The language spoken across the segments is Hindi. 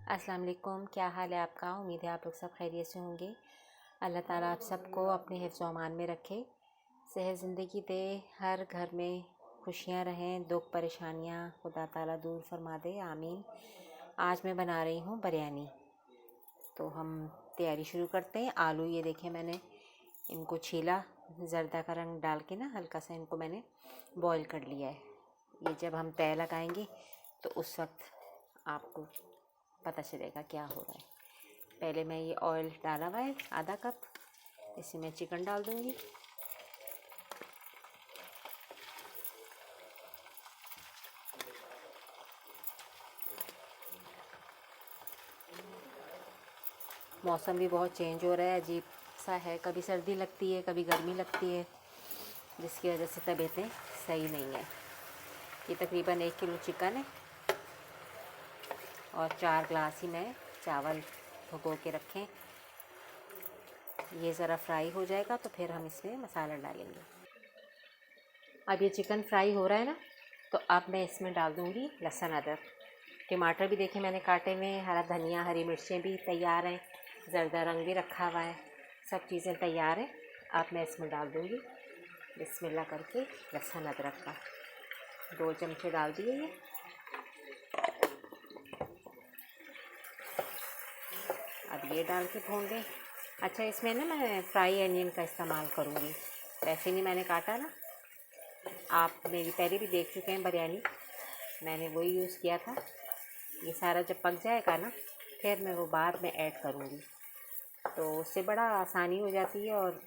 अस्सलाम वालेकुम। क्या हाल है आपका? उम्मीद है आप लोग सब खैरियत से होंगे। अल्लाह ताला आप सबको अपने हिफ्ज़ व अमान में रखे, सेहत ज़िंदगी दे, हर घर में खुशियाँ रहें, दुख परेशानियाँ खुदा ताला दूर फरमा दे, आमीन। आज मैं बना रही हूँ बिरयानी। तो हम तैयारी शुरू करते हैं। आलू ये देखें, मैंने इनको छीला, ज़र्दा का रंग डाल के ना हल्का सा इनको मैंने बॉईल कर लिया है। ये जब हम तय लगाएंगे तो उस वक्त आपको पता चलेगा क्या हो रहा है। पहले मैं ये ऑयल डाला हुआ है आधा कप, इसमें मैं चिकन डाल दूँगी। मौसम भी बहुत चेंज हो रहा है, अजीब सा है, कभी सर्दी लगती है कभी गर्मी लगती है, जिसकी वजह से तबीयतें सही नहीं है। ये तकरीबन 1 किलो चिकन है और 4 ग्लास ही मैं चावल भिगो के रखें। ये ज़रा फ्राई हो जाएगा तो फिर हम इसमें मसाला डालेंगे। अब ये चिकन फ्राई हो रहा है ना, तो अब मैं इसमें डाल दूँगी लहसुन अदरक। टमाटर भी देखें मैंने काटे हुए हैं, हरा धनिया, हरी मिर्चें भी तैयार हैं, ज़र्दा रंग भी रखा हुआ है, सब चीज़ें तैयार हैं। अब मैं इसमें डाल दूँगी बिस्मिल्लाह करके लहसुन अदरक का 2 चमचे डाल दिए ये। अब ये डाल के भून दें। अच्छा, इसमें ना मैं फ्राई अनियन का इस्तेमाल करूँगी, वैसे नहीं मैंने काटा ना। आप मेरी पहले भी देख चुके हैं बिरयानी, मैंने वही यूज़ किया था। ये सारा जब पक जाएगा ना, फिर मैं वो बाद में ऐड करूँगी, तो उससे बड़ा आसानी हो जाती है और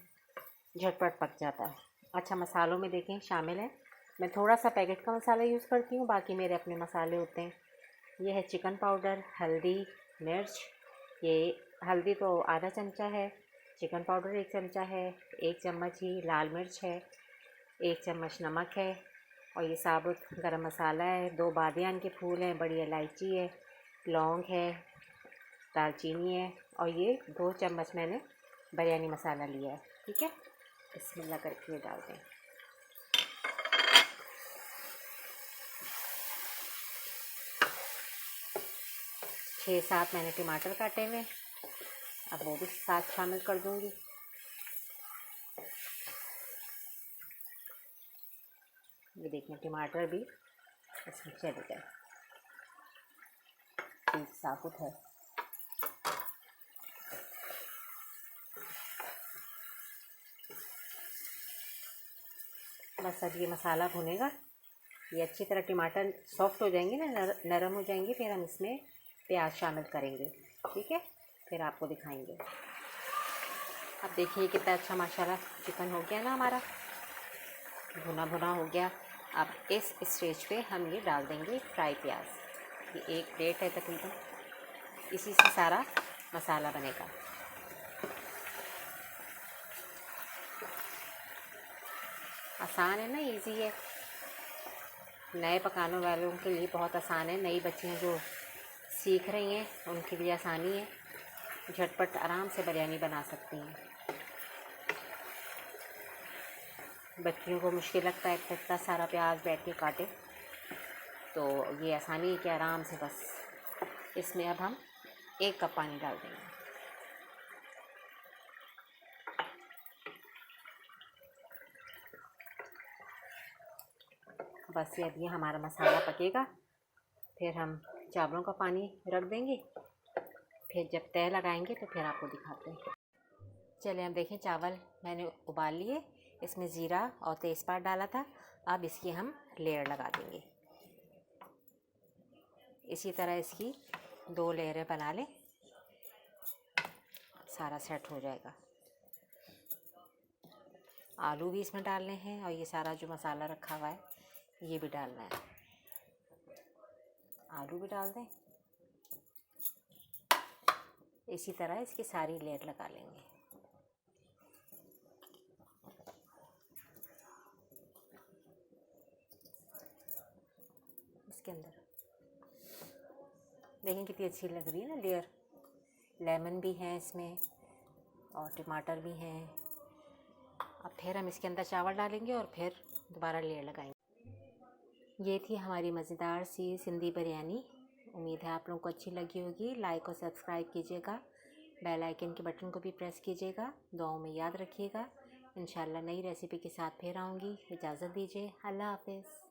झटपट पक जाता है। अच्छा, मसालों में देखें शामिल है, मैं थोड़ा सा पैकेट का मसाला यूज़ करती हूँ, बाकी मेरे अपने मसाले होते हैं। ये है चिकन पाउडर, हल्दी, मिर्च। ये हल्दी तो आधा चमचा है, चिकन पाउडर 1 चमचा है, 1 चम्मच ही लाल मिर्च है, 1 चम्मच नमक है, और ये साबुत गरम मसाला है, 2 बादियान के फूल हैं, बड़ी इलायची है, लौंग है, दालचीनी है, और ये 2 चम्मच मैंने बिरयानी मसाला लिया है। ठीक है, बिस्मिल्लाह करके ये डाल दें। छः 7 मैंने टमाटर काटे हुए, अब वो भी साथ शामिल कर दूँगी। ये देखें टमाटर भी इसमें चले गए, ठीक साबुत है। बस अब ये मसाला भुनेगा, ये अच्छी तरह टमाटर सॉफ्ट हो जाएंगे ना, नरम हो जाएंगे, फिर हम इसमें प्याज शामिल करेंगे। ठीक है, फिर आपको दिखाएंगे। अब देखिए कितना अच्छा माशाल्लाह चिकन हो गया ना हमारा, भुना भुना हो गया। अब इस स्टेज पे हम ये डाल देंगे फ्राई प्याज। ये 1 प्लेट है तकरीबन, इसी से सारा मसाला बनेगा। आसान है ना, इजी है, नए पकाने वालों के लिए बहुत आसान है। नई बच्चियाँ जो सीख रही हैं उनके लिए आसानी है, झटपट आराम से बिरयानी बना सकती हैं। बच्चियों को मुश्किल लगता है इतना सारा प्याज बैठ के काटे, तो ये आसानी है कि आराम से बस इसमें अब हम 1 कप पानी डाल देंगे। बस ये अब ये हमारा मसाला पकेगा, फिर हम चावलों का पानी रख देंगे, फिर जब तय लगाएंगे तो फिर आपको दिखाते हैं। चलिए हम देखें, चावल मैंने उबाल लिए, इसमें ज़ीरा और तेज़पात डाला था। अब इसकी हम लेयर लगा देंगे, इसी तरह इसकी 2 लेयरें बना लें, सारा सेट हो जाएगा। आलू भी इसमें डालने हैं और ये सारा जो मसाला रखा हुआ है ये भी डालना है। आलू भी डाल दें, इसी तरह इसकी सारी लेयर लगा लेंगे। इसके अंदर देखें कितनी अच्छी लग रही है ना लेयर, लेमन भी है इसमें और टमाटर भी हैं। अब फिर हम इसके अंदर चावल डालेंगे और फिर दोबारा लेयर लगाएंगे। ये थी हमारी मज़ेदार सी सिंधी बिरयानी। उम्मीद है आप लोगों को अच्छी लगी होगी। लाइक और सब्सक्राइब कीजिएगा, बेल आइकन के बटन को भी प्रेस कीजिएगा। दुआओं में याद रखिएगा। इंशाल्लाह नई रेसिपी के साथ फिर आऊँगी। इजाज़त दीजिए। अल्लाह हाफ़िज़।